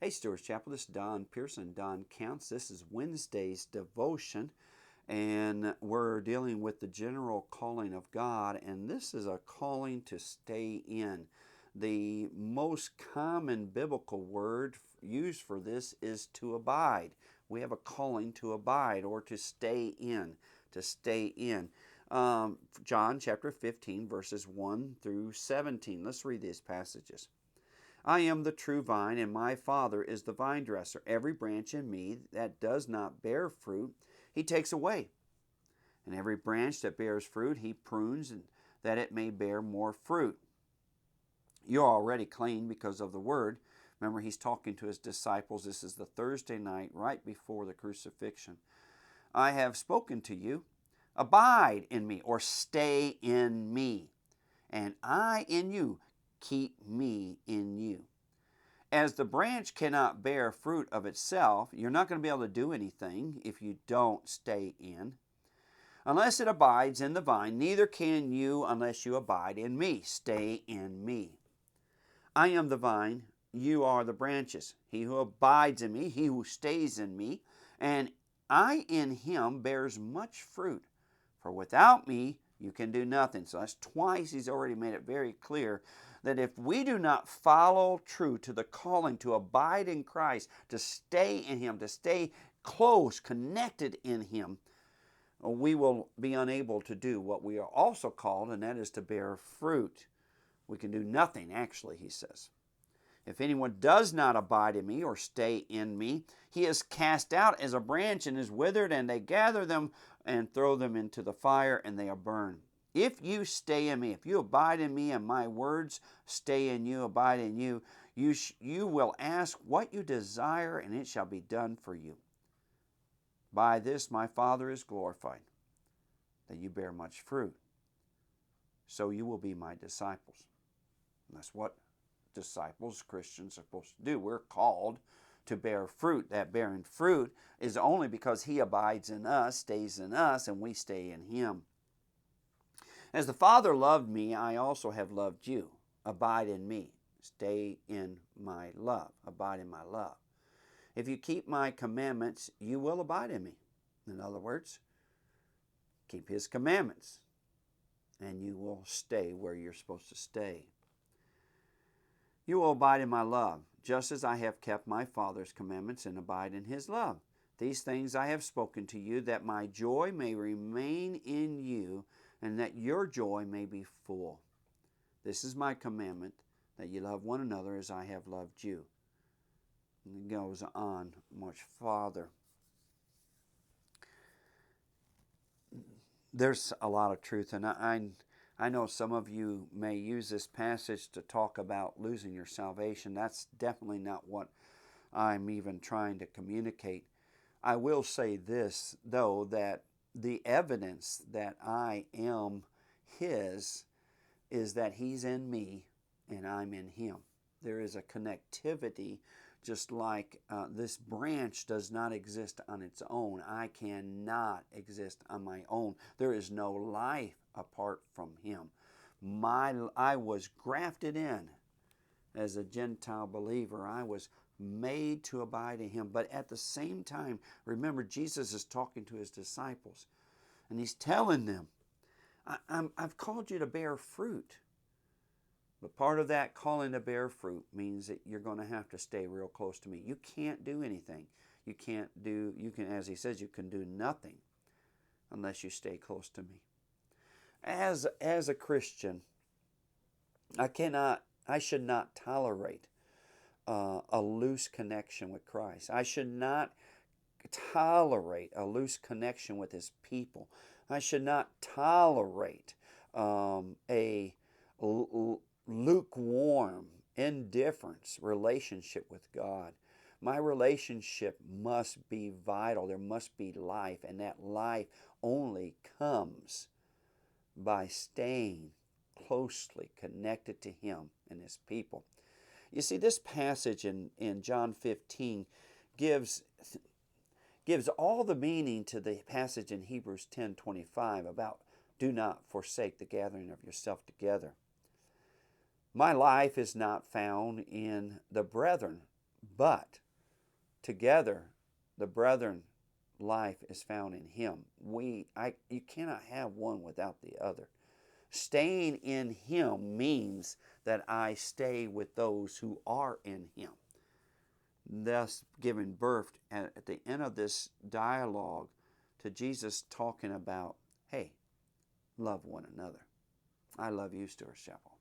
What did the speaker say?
Hey, Stewart's Chapel, this is Don Pierson, Don Counts. This is Wednesday's devotion, and we're dealing with the general calling of God, and this is a calling to stay in. The most common biblical word used for this is to abide. We have a calling to abide or to stay in, to stay in. John chapter 15, verses 1 through 17. Let's read these passages. I am the true vine, and my Father is the vine dresser. Every branch in me that does not bear fruit, he takes away. And every branch that bears fruit, he prunes, that it may bear more fruit. You're already clean because of the word. Remember, he's talking to his disciples. This is the Thursday night right before the crucifixion. I have spoken to you. Abide in me, or stay in me, and I in you. Keep me in you. As the branch cannot bear fruit of itself, you're not going to be able to do anything if you don't stay in. Unless it abides in the vine, neither can you unless you abide in me. Stay in me. I am the vine, you are the branches. He who abides in me, he who stays in me, and I in him bears much fruit. For without me, you can do nothing. So that's twice he's already made it very clear that if we do not follow true to the calling to abide in Christ, to stay in him, to stay close, connected in him, we will be unable to do what we are also called, and that is to bear fruit. We can do nothing, actually, he says. If anyone does not abide in me or stay in me, he is cast out as a branch and is withered, and they gather them and throw them into the fire, and they are burned. If you stay in me, if you abide in me and my words stay in you, abide in you, you will ask what you desire, and it shall be done for you. By this my Father is glorified, that you bear much fruit. So you will be my disciples. And that's what disciples, Christians, are supposed to do. We're called to bear fruit. That bearing fruit is only because he abides in us, stays in us, and we stay in him. As the Father loved me, I also have loved you. Abide in me. Stay in my love. Abide in my love. If you keep my commandments, you will abide in me. In other words, keep his commandments, and you will stay where you're supposed to stay. You will abide in my love, just as I have kept my Father's commandments and abide in his love. These things I have spoken to you, that my joy may remain in you, and that your joy may be full. This is my commandment, that you love one another as I have loved you. And it goes on much farther. There's a lot of truth, and I know some of you may use this passage to talk about losing your salvation. That's definitely not what I'm even trying to communicate. I will say this, though, that the evidence that I am his is that he's in me and I'm in him. There is a connectivity, just like this branch does not exist on its own. I cannot exist on my own. There is no life apart from him. I was grafted in as a Gentile believer. I was made to abide in him. But at the same time, remember, Jesus is talking to his disciples, and he's telling them, I've called you to bear fruit. But part of that calling to bear fruit means that you're going to have to stay real close to me. You can't do anything. You can, as he says, you can do nothing unless you stay close to me. As a Christian, I should not tolerate a loose connection with Christ. I should not tolerate a loose connection with his people. I should not tolerate a lukewarm, indifference relationship with God. My relationship must be vital. There must be life, and that life only comes by staying closely connected to him and his people. You see, this passage in John 15 gives all the meaning to the passage in Hebrews 10:25 about do not forsake the gathering of yourself together. My life is not found in the brethren, But together, the brethren life is found in Him. You cannot have one without the other. Staying in Him means that I stay with those who are in Him, thus giving birth at the end of this dialogue to Jesus talking about, hey, love one another. I love you, Stewart's Chapel.